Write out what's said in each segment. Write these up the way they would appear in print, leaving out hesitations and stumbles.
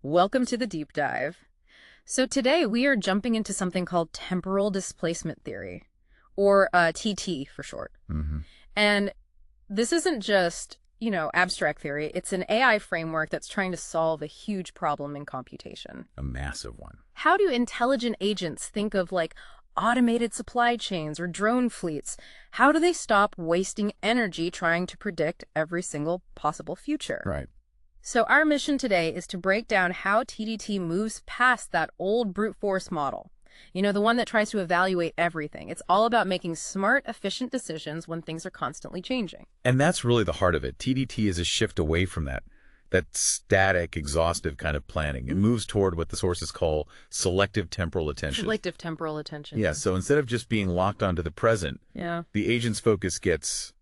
Welcome to the deep dive. So today we are jumping into something called temporal displacement theory, or TT for short. And this isn't just, abstract theory. It's an AI framework that's trying to solve a huge problem in computation. A massive one. How do intelligent agents think of automated supply chains or drone fleets? How do they stop wasting energy trying to predict every single possible future? Right. So our mission today is to break down how TDT moves past that old brute force model. The one that tries to evaluate everything. It's all about making smart, efficient decisions when things are constantly changing. And that's really the heart of it. TDT is a shift away from that static, exhaustive kind of planning. It moves toward what the sources call selective temporal attention. Selective temporal attention. Yeah, so instead of just being locked onto the present, the agent's focus gets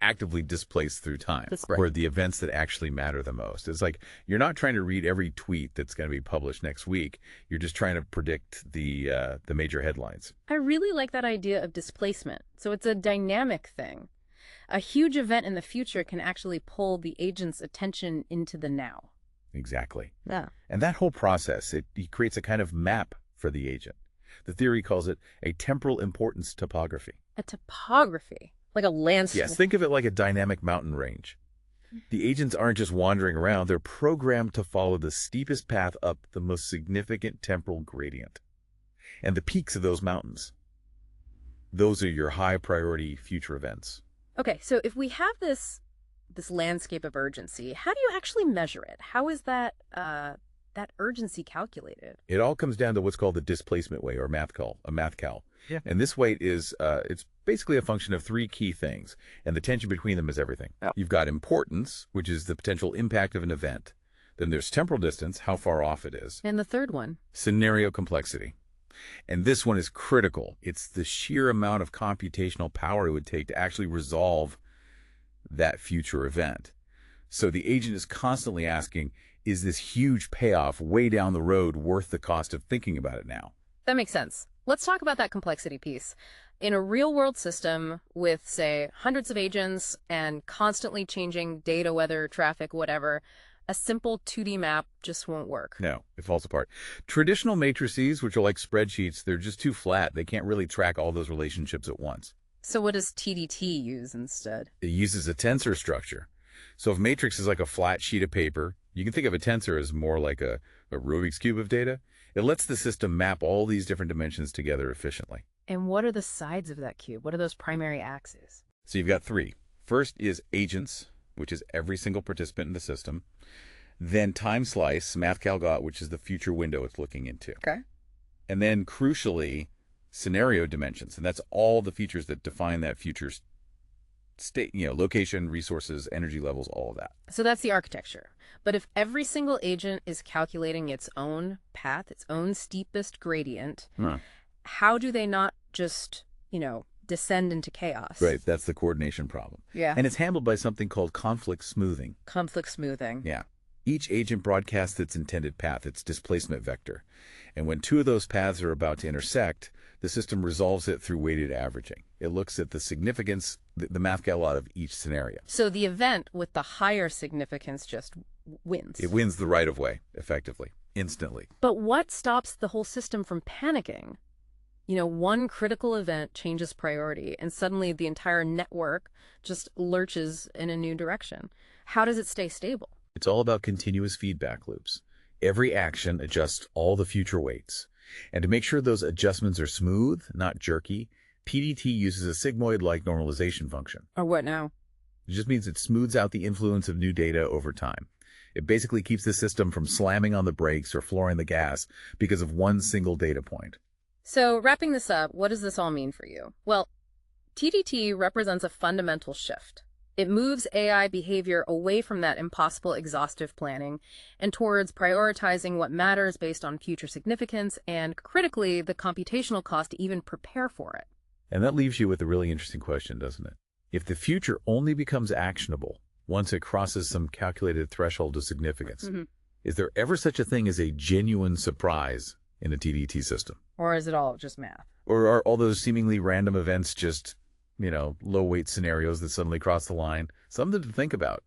actively displaced through time, where the events that actually matter the most. It's like you're not trying to read every tweet that's going to be published next week. You're just trying to predict the major headlines. I really like that idea of displacement. So it's a dynamic thing. A huge event in the future can actually pull the agent's attention into the now. Exactly. Yeah. And that whole process, it creates a kind of map for the agent. The theory calls it a temporal importance topography. A topography? Like a landscape? Yes, think of it like a dynamic mountain range. The agents aren't just wandering around. They're programmed to follow the steepest path up the most significant temporal gradient. And the peaks of those mountains, those are your high-priority future events. Okay, so if we have this landscape of urgency, how do you actually measure it? How is that urgency calculated? It all comes down to what's called the displacement weight, or a math cal. Yeah. And this weight is it's basically a function of three key things, and the tension between them is everything. Yep. You've got importance, which is the potential impact of an event. Then there's temporal distance, how far off it is. And the third one? Scenario complexity. And this one is critical. It's the sheer amount of computational power it would take to actually resolve that future event. So the agent is constantly asking, is this huge payoff way down the road worth the cost of thinking about it now? That makes sense. Let's talk about that complexity piece. In a real-world system with, say, hundreds of agents and constantly changing data, weather, traffic, whatever, a simple 2D map just won't work. No, it falls apart. Traditional matrices, which are like spreadsheets, they're just too flat. They can't really track all those relationships at once. So what does TDT use instead? It uses a tensor structure. So if matrix is like a flat sheet of paper, you can think of a tensor as more like a Rubik's Cube of data. It lets the system map all these different dimensions together efficiently. And what are the sides of that cube? What are those primary axes? So you've got three. First is agents, which is every single participant in the system. Then time slice, math-cal-got, which is the future window it's looking into. Okay. And then, crucially, scenario dimensions. And that's all the features that define that future state, location, resources, energy levels, all of that. So that's the architecture. But if every single agent is calculating its own path, its own steepest gradient, how do they not just, descend into chaos? Right, that's the coordination problem. Yeah. And it's handled by something called conflict smoothing. Conflict smoothing. Yeah. Each agent broadcasts its intended path, its displacement vector. And when two of those paths are about to intersect, the system resolves it through weighted averaging. It looks at the significance, the math-cal-got of each scenario. So the event with the higher significance just wins. It wins the right-of-way, effectively, instantly. But what stops the whole system from panicking? One critical event changes priority, and suddenly the entire network just lurches in a new direction. How does it stay stable? It's all about continuous feedback loops. Every action adjusts all the future weights. And to make sure those adjustments are smooth, not jerky, TDT uses a sigmoid-like normalization function. Or what now? It just means it smooths out the influence of new data over time. It basically keeps the system from slamming on the brakes or flooring the gas because of one single data point. So wrapping this up, what does this all mean for you? Well, TDT represents a fundamental shift. It moves AI behavior away from that impossible exhaustive planning and towards prioritizing what matters based on future significance and, critically, the computational cost to even prepare for it. And that leaves you with a really interesting question, doesn't it? If the future only becomes actionable once it crosses some calculated threshold of significance, is there ever such a thing as a genuine surprise in a TDT system? Or is it all just math? Or are all those seemingly random events just low-weight scenarios that suddenly cross the line? Something to think about.